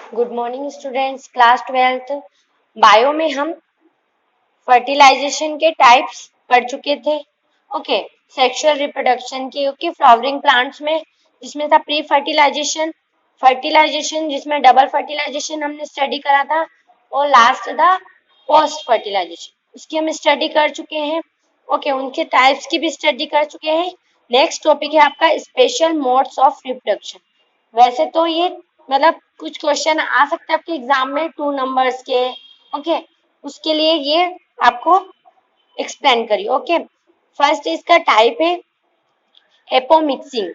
Good morning students, class 12th bio में हम fertilisation के टाइप्स पढ़ चुके थे। ओके, सेक्सुअल रिप्रोडक्शन की ओके फ्लावरिंग प्लांट्स में जिसमें था प्री फर्टिलाइजेशन, फर्टिलाइजेशन जिसमें डबल फर्टिलाइजेशन हमने स्टडी करा था, और लास्ट था पोस्ट फर्टिलाइजेशन, उसकी हम स्टडी कर चुके हैं। ओके, उनके टाइप्स की भी स्टडी कर चुके हैं। नेक्स्ट टॉपिक है आपका स्पेशल मोड्स ऑफ रिप्रोडक्शन। वैसे तो ये मतलब कुछ क्वेश्चन आ सकते हैं आपके एग्जाम में 2 नंबर्स के। ओके, उसके लिए ये आपको एक्सप्लेन करिए। ओके, फर्स्ट इसका टाइप है एपोमिक्सिंग।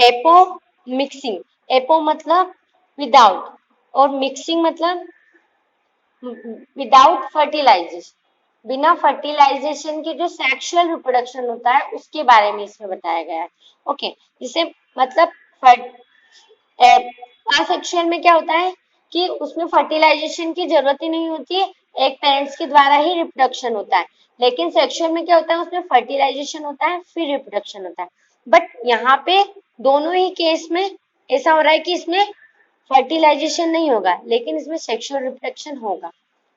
एपोमिक्सिंग, एपो मतलब विदाउट और मिक्सिंग मतलब विदाउट फर्टिलाइजेशन, बिना फर्टिलाइजेशन के जो सेक्सुअल रिप्रोडक्शन होता है उसके बारे में इसमें बताया गया है। ओके, जिसे मतलब असेक्सुअल में क्या होता है कि उसमें फर्टिलाइजेशन की जरूरत ही नहीं होती है, एक पेरेंट्स के द्वारा ही रिप्रोडक्शन होता है। लेकिन सेक्सुअल में क्या होता है, उसमें फर्टिलाइजेशन होता है फिर रिप्रोडक्शन होता है। बट यहाँ पे दोनों ही केस में ऐसा हो रहा है कि इसमें फर्टिलाइजेशन नहीं होगा लेकिन इसमें सेक्सुअल रिप्रोडक्शन होगा।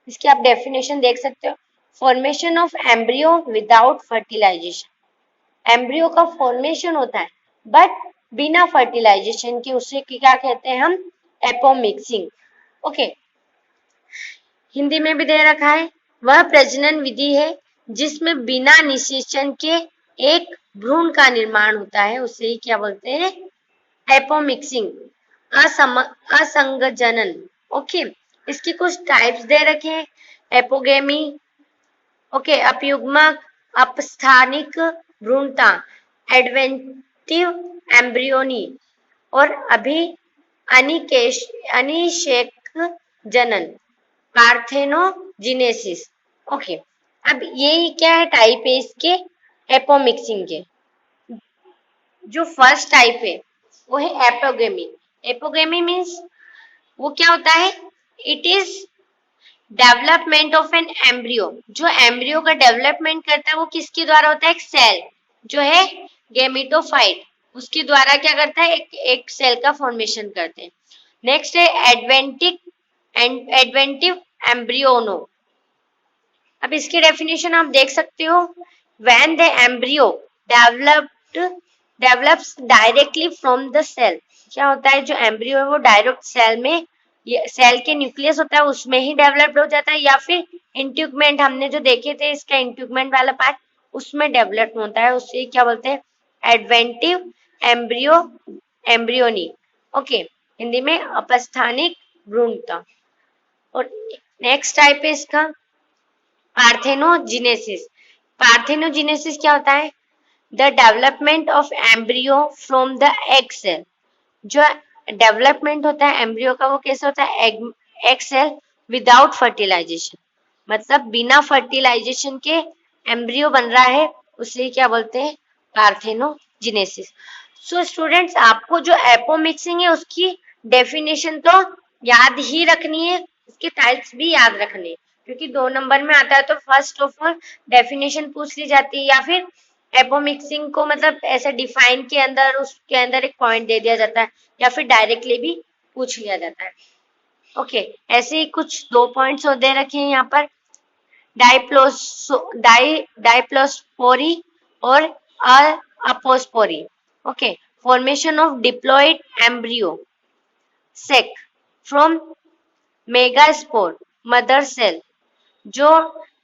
इसकी आप डेफिनेशन देख सकते हो, formation of embryo without fertilization. Embryo का फॉर्मेशन होता है बट बिना फर्टिलाइजेशन के, उसे क्या कहते हैं हम, एपोमिक्सिंग। ओके, हिंदी में भी दे रखा है, वह प्रजनन विधि है जिसमें बिना निषेचन के एक भ्रूण का निर्माण होता है, उसे ही क्या बोलते हैं, एपोमिक्सिंग, असंगजनन। ओके, इसकी कुछ टाइप्स दे रखे हैं, एपोगेमी, ओके, अपयुग्मक, अपस्थानिक भ्रूणता, एडवेंटिव एम्ब्रियोनी, और अभी अनिषेक जनन, पार्थेनोजेनेसिस। ओके, अब ये क्या है, टाइप है इसके एपोमिक्सिंग के। जो फर्स्ट टाइप है वो है एपोगेमी। एपोगेमी मीन्स वो क्या होता है, it is development of an embryo. जो एम्ब्रियो का डेवलपमेंट करता है वो किसके द्वारा होता है, एक सेल जो है गेमिटोफाइट, उसके द्वारा क्या करता है, एक सेल का फॉर्मेशन करते हैं। नेक्स्ट है एडवेंटिव एम्ब्रियोनो। अब इसकी डेफिनेशन आप देख सकते हो, when the embryo develops directly from the cell. क्या होता है, जो एम्ब्रियो है वो डायरेक्ट सेल में, सेल के न्यूक्लियस होता है उसमें ही डेवलप्ड हो जाता है, या फिर इंट्यूगमेंट हमने जो देखे थे इसका इंट्यूगमेंट वाला पार्ट उसमें डेवलप होता है, उससे क्या बोलते हैं, एडवेंटिव एम्ब्रियोनी। ओके, हिंदी में अपस्थानिक भ्रूणता। और नेक्स्ट टाइप है इसका पार्थेनोजेनेसिस। पार्थेनोजेनेसिस क्या होता है, the development of embryo from the egg cell. जो डेवलपमेंट होता है एम्ब्रियो का वो कैसे होता है, एग सेल विदाउट फर्टिलाइजेशन, मतलब बिना फर्टिलाइजेशन के एम्ब्रियो बन रहा है, उसे क्या बोलते हैं, पार्थेनोजेनेसिस। सो स्टूडेंट्स, आपको जो एपोमिक्सिंग है उसकी डेफिनेशन तो याद ही रखनी है, उसके टाइप्स भी याद रखने हैं, क्योंकि 2 नंबर में आता है तो फर्स्ट ऑफ ऑल डेफिनेशन पूछ ली जाती है, या फिर एपोमिक्सिंग को मतलब ऐसे डिफाइन के अंदर उसके अंदर एक पॉइंट दे दिया जाता है, या फिर डायरेक्टली भी पूछ लिया जाता है। ओके, ऐसे ही कुछ 2 पॉइंट्स दे रखे हैं यहाँ पर, डाइप्लोस्पोरी और apospory. Okay, formation of diploid embryo sac from megaspore mother cell. जो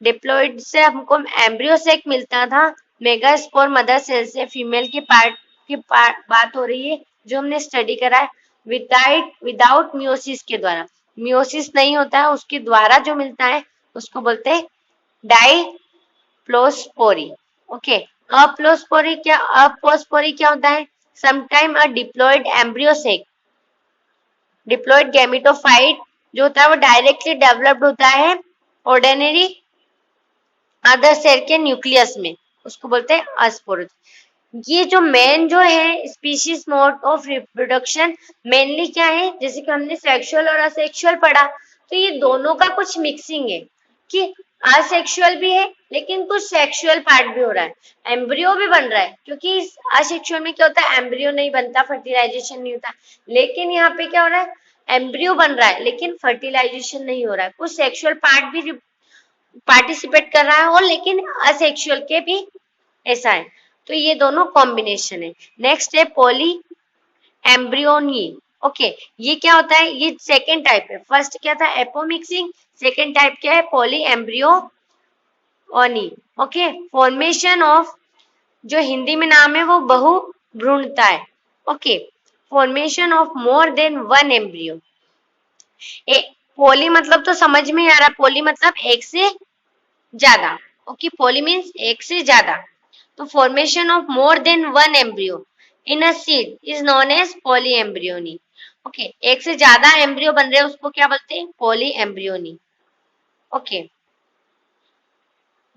डिप्लॉइड से हमको एम्ब्रियो सेक मिलता था, मेगास्पोर मदर सेल से फीमेल के पार्ट की बात हो रही है जो हमने स्टडी करा है, विदाउट मियोसिस के द्वारा, मियोसिस नहीं होता है उसके द्वारा जो मिलता है उसको बोलते हैं डाइप्लोस्पोरी। ओके, अपोस्पोरी क्या होता है, sometime a diploid embryo sac, diploid gametophyte जो होता है वो डायरेक्टली डेवलप्ड होता है ऑर्डिनरी अदर सेल के न्यूक्लियस में, उसको बोलते हैं अस्पोर। ये जो मेन जो है species mode of reproduction mainly क्या है, जैसे कि हमने सेक्सुअल और असेक्सुअल पढ़ा, तो ये दोनों का कुछ मिक्सिंग है कि असेक्सुअल भी है लेकिन कुछ सेक्सुअल पार्ट भी हो रहा है, एम्ब्रियो भी बन रहा है, क्योंकि असेक्सुअल में क्या होता है, एम्ब्रियो नहीं बनता, फर्टिलाइजेशन नहीं होता, लेकिन यहाँ पे क्या हो रहा है, एम्ब्रियो बन रहा है लेकिन फर्टिलाइजेशन नहीं हो रहा है, कुछ सेक्सुअल पार्ट भी पार्टिसिपेट कर रहा है और लेकिन असेक्सुअल के भी ऐसा है। तो ये दोनों कॉम्बिनेशन है। नेक्स्ट है पॉली एम्ब्रियोनी। ओके, ये क्या होता है, ये सेकेंड टाइप है। फर्स्ट क्या था, एपोमिक्सिंग, सेकेंड टाइप क्या है, polyembryony. Okay, formation of, जो हिंदी में नाम है वो बहु भ्रूणता है। Okay, formation of more than one embryo. Poly मतलब तो समझ में ही आ रहा, पोली मतलब एक से ज्यादा। ओके, पोली मीन्स एक से ज्यादा। तो formation of more than one embryo in a seed is known as polyembryony. Okay, एक से ज्यादा एम्ब्रियो बन रहे हैं उसको क्या बोलते हैं, पॉली एम्ब्रियोनी। ओके,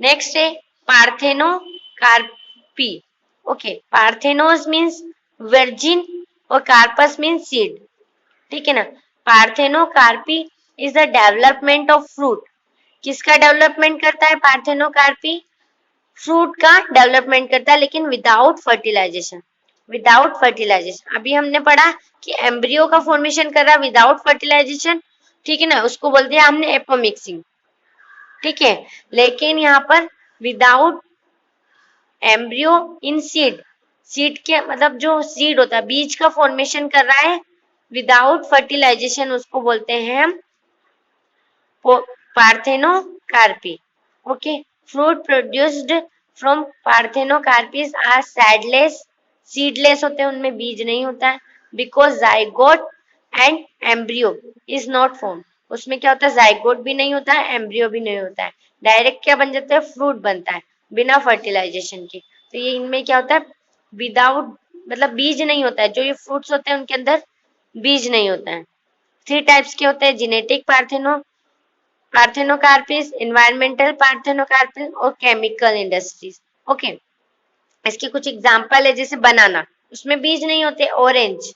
नेक्स्ट है पार्थेनोकार्पी। ओके, पार्थेनोस मीन्स वर्जिन और कार्पस मीन्स सीड। ठीक है ना। Parthenocarpy is the development of fruit. किसका डेवलपमेंट करता है पार्थेनोकार्पी, फ्रूट का डेवलपमेंट करता है लेकिन विदाउट फर्टिलाइजेशन। विदाउट फर्टिलाइजेशन, अभी हमने पढ़ा कि एम्ब्रियो का फॉर्मेशन कर रहा है विदाउट फर्टिलाइजेशन। ठीक है ना, उसको बोल दिया हमने एपोमिक्सिंग। ठीक है, लेकिन यहाँ पर without embryo in seed, seed के मतलब जो सीड होता है बीज का फॉर्मेशन कर रहा है विदाउट फर्टिलाइजेशन, उसको बोलते हैं हम parthenocarpy. Okay, fruit produced from parthenocarpies are sideless, seedless होते हैं, उनमें बीज नहीं होता है। Because zygote and embryo is not form, उसमें क्या होता है, जाइगोट भी नहीं होता है, एम्ब्रियो भी नहीं होता है, डायरेक्ट क्या बन जाता है, फ्रूट बनता है बिना फर्टिलाइजेशन के। तो ये इनमें क्या होता है, विदाउट मतलब बीज नहीं होता है, जो ये फ्रूट्स होते हैं उनके अंदर बीज नहीं होता है। थ्री टाइप्स के होते हैं, जेनेटिक पार्थेनोकार्पीज, एनवायरमेंटल पार्थेनोकार्पीज और केमिकल इंडस्ट्रीज। ओके, इसके कुछ एग्जांपल है, जैसे बनाना, उसमें बीज नहीं होते, ऑरेंज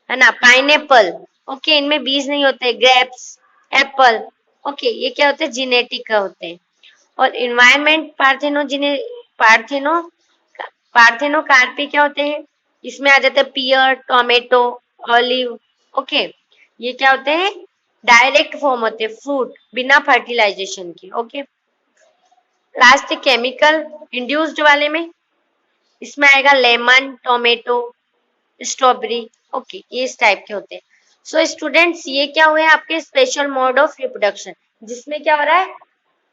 है ना, पाइनएप्पल, ओके, इनमें बीज नहीं होते, ग्रेप्स, एप्पल, ओके, ये क्या होते हैं, जेनेटिक का होते हैं। और एनवायरमेंट पार्थेनो पार्थेनोकार्पी क्या होते हैं, इसमें आ जाते हैं पियर, टोमेटो, ऑलिव। ओके, ये क्या होते हैं, डायरेक्ट फॉर्म होते हैं, फ्रूट बिना फर्टिलाइजेशन के। ओके, लास्ट केमिकल इंड्यूस्ड वाले में, इसमें आएगा लेमन, टोमेटो, स्ट्रॉबेरी। ओके, ये इस टाइप के होते हैं। सो स्टूडेंट्स, ये क्या हुए आपके स्पेशल मोड ऑफ रिप्रोडक्शन, जिसमें क्या हो रहा है,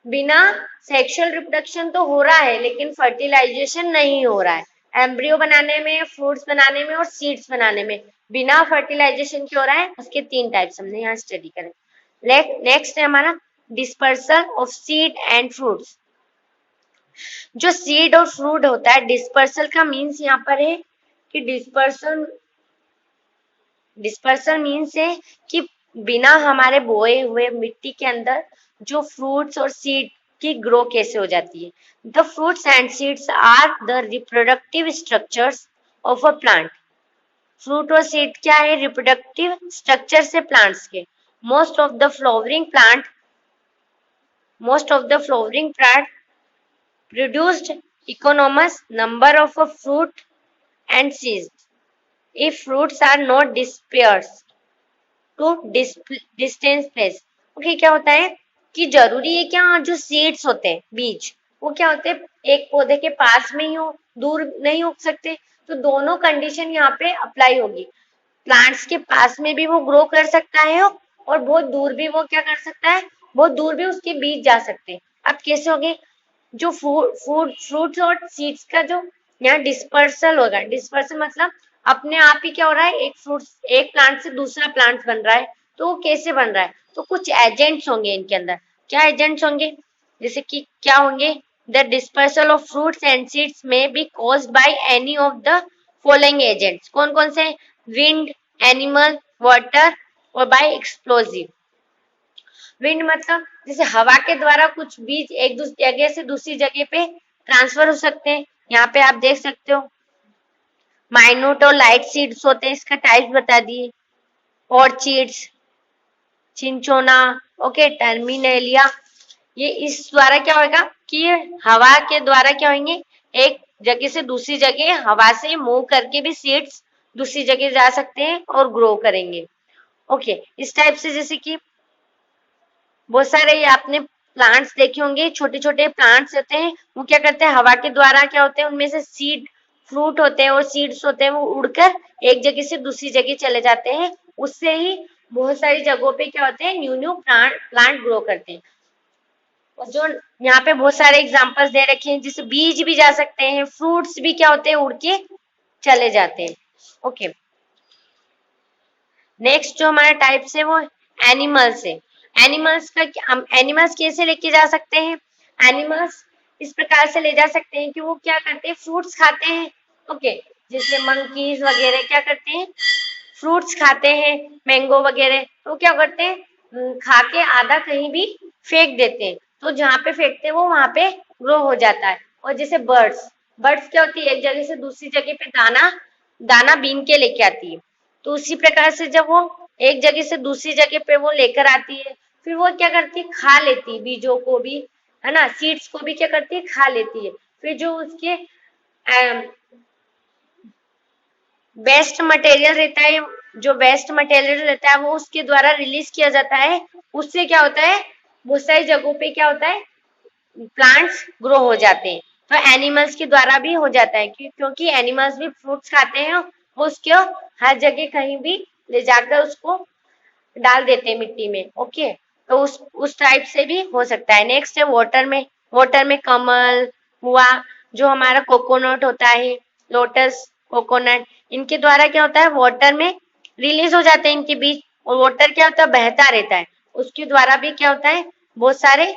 बिना सेक्सुअल रिप्रोडक्शन तो हो रहा है लेकिन फर्टिलाइजेशन नहीं हो रहा है। एम्ब्रियो बनाने में, फ्रूट्स बनाने में और सीड्स बनाने में बिना फर्टिलाइजेशन के हो रहा है। उसके तीन टाइप्स हमने यहाँ स्टडी करें। नेक्स्ट है हमारा dispersal of seed and fruits. जो सीड और फ्रूट होता है, डिस्पर्सल का मीन्स यहाँ पर है कि डिस्पर्सल मीन्स है कि बिना हमारे बोए हुए मिट्टी के अंदर जो फ्रूट्स और सीड की ग्रो कैसे हो जाती है। The fruits and seeds are the reproductive structures of a plant. Fruit और सीड क्या है, रिप्रोडक्टिव स्ट्रक्चर से प्लांट्स के। Most of the flowering plant produced enormous number of a fruit and seeds if fruits are not dispersed to distant place। Okay, क्या होता है कि जरूरी है क्या, जो सीड्स होते हैं, बीज, वो क्या होते हैं, एक पौधे के पास में ही हो, दूर नहीं उग सकते। तो दोनों कंडीशन यहाँ पे अप्लाई होगी, प्लांट्स के पास में भी वो ग्रो कर सकता है और बहुत दूर भी वो क्या कर सकता है, बहुत दूर भी उसके बीज जा सकते हैं। अब कैसे होंगे, जो फ्रूट्स और सीड्स का जो यहाँ डिस्पर्सल होगा, डिस्पर्सल मतलब अपने आप ही क्या हो रहा है, एक प्लांट से दूसरा प्लांट बन रहा है। तो वो कैसे बन रहा है, तो कुछ एजेंट्स होंगे इनके अंदर। क्या एजेंट्स होंगे, जैसे कि क्या होंगे, the dispersal of fruits and seeds में be caused by any of the following agents. कौन कौन से, विंड, एनिमल, वाटर और बाय एक्सप्लोजिव। विंड मतलब जैसे हवा के द्वारा कुछ बीज एक जगह से दूसरी जगह पे ट्रांसफर हो सकते हैं। यहाँ पे आप देख सकते हो माइन्यूट और लाइट सीड्स होते हैं, इसका टाइप बता दिए, ऑर्चिड्स, चिंचोना, ओके, टर्मिनेलिया। ये इस द्वारा क्या होगा कि हवा के द्वारा क्या होंगे, एक जगह से दूसरी जगह हवा से मूव करके भी सीड्स दूसरी जगह जा सकते हैं और ग्रो करेंगे। ओके, इस टाइप से जैसे कि बहुत सारे आपने प्लांट्स देखे होंगे, छोटे छोटे प्लांट्स होते हैं, वो क्या करते हैं, हवा के द्वारा क्या होते हैं, उनमें से सीड फ्रूट होते हैं और सीड्स होते हैं, वो उड़कर एक जगह से दूसरी जगह चले जाते हैं। उससे ही बहुत सारी जगहों पे क्या होते हैं, न्यू न्यू प्लांट ग्रो करते हैं। और जो यहाँ पे बहुत सारे एग्जांपल्स दे रखे हैं, जिससे बीज भी जा सकते हैं, फ्रूट्स भी क्या होते हैं, उड़ के चले जाते हैं। ओके, नेक्स्ट जो हमारा टाइप्स है वो एनिमल्स है। एनिमल्स का हम एनिमल्स कैसे लेके जा सकते हैं, एनिमल्स इस प्रकार से ले जा सकते हैं कि वो क्या करते हैं, फ्रूट्स खाते हैं। ओके, जैसे मंकीज वगैरह क्या करते हैं, फ्रूट्स खाते हैं, मैंगो वगैरह, तो क्या करते हैं, खा के आधा कहीं भी फेंक देते हैं, तो जहाँ पे फेंकते हैं वो वहां पे ग्रो हो जाता है। और जैसे बर्ड्स, बर्ड्स क्या होती है, एक जगह से दूसरी जगह पे दाना दाना बीन के लेके आती है। तो उसी प्रकार से जब वो एक जगह से दूसरी जगह पे वो लेकर आती है, फिर वो क्या करती है, खा लेती है बीजों को भी, है ना, सीड्स को भी क्या करती है, खा लेती है। फिर जो उसके बेस्ट मटेरियल रहता है, जो बेस्ट मटेरियल रहता है वो उसके द्वारा रिलीज किया जाता है। उससे क्या होता है, बहुत सारी जगहों पे क्या होता है, प्लांट्स ग्रो हो जाते हैं। तो एनिमल्स के द्वारा भी हो जाता है, क्योंकि एनिमल्स भी फ्रूट्स खाते हैं, वो उसको हर जगह कहीं भी ले जाकर उसको डाल देते हैं मिट्टी में। ओके, तो उस टाइप से भी हो सकता है। नेक्स्ट है वाटर में, वाटर में कमल हुआ, जो हमारा कोकोनट होता है, लोटस, कोकोनट, इनके द्वारा क्या होता है, वाटर में रिलीज हो जाते हैं इनके बीज, और वाटर क्या होता है, बहता रहता है, उसके द्वारा भी क्या होता है, बहुत सारे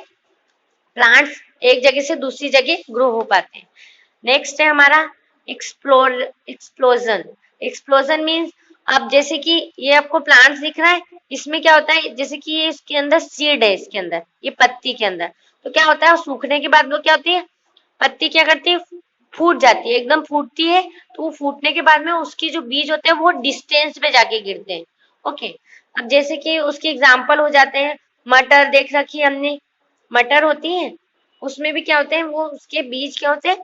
प्लांट्स एक जगह से दूसरी जगह ग्रो हो पाते हैं। नेक्स्ट है हमारा एक्सप्लोजन। एक्सप्लोजन मीन्स, अब जैसे कि ये आपको प्लांट्स दिख रहा है, इसमें क्या होता है, जैसे कि ये इसके अंदर सीड है, इसके अंदर ये पत्ती के अंदर, तो क्या होता है, सूखने के बाद वो क्या होती है, पत्ती क्या करती है, फूट जाती है, एकदम फूटती है। तो वो फूटने के बाद में उसकी जो बीज होते हैं वो डिस्टेंस पे जाके गिरते हैं। ओके, अब जैसे कि उसके एग्जाम्पल हो जाते हैं, मटर देख रखी है हमने, मटर होती है, उसमें भी क्या होते हैं, वो उसके बीज क्या होते हैं,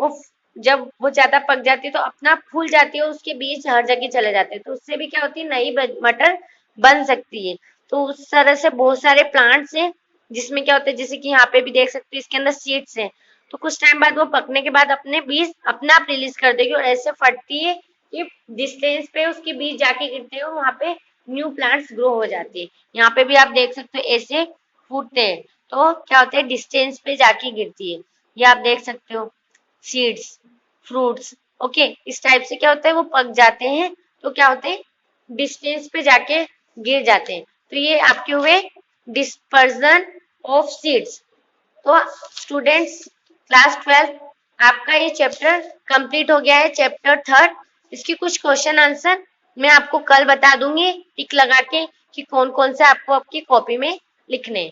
वो जब वो ज्यादा पक जाती है तो अपना फूल जाती है, उसके बीज हर जगह चले जाते हैं, तो उससे भी क्या होती है, नई मटर बन सकती है। तो उस तरह से बहुत सारे प्लांट्स हैं जिसमें क्या होता है, जैसे कि यहाँ पे भी देख सकते हो, इसके अंदर सीड्स हैं, तो कुछ टाइम बाद वो पकने के बाद अपने बीज अपने आप रिलीज कर देगी और ऐसे फटती है कि डिस्टेंस पे उसके बीज जाके गिरते हैं, वहां पे न्यू प्लांट्स ग्रो हो जाती है। यहाँ पे भी आप देख सकते हो, ऐसे फूटते हैं तो क्या होता है, डिस्टेंस पे जाके गिरती है। ये आप देख सकते हो, सीड्स, फ्रूट्स। ओके, इस टाइप से क्या होता है, वो पक जाते हैं तो क्या होते हैं, डिस्टेंस पे जाके गिर जाते हैं। तो ये आपके हुए डिस्पर्जन ऑफ सीड्स। तो स्टूडेंट्स, क्लास 12 आपका ये चैप्टर कंप्लीट हो गया है, चैप्टर 3। इसकी कुछ क्वेश्चन आंसर मैं आपको कल बता दूंगी टिक लगा के कि कौन कौन से आपको आपकी कॉपी में लिखने हैं।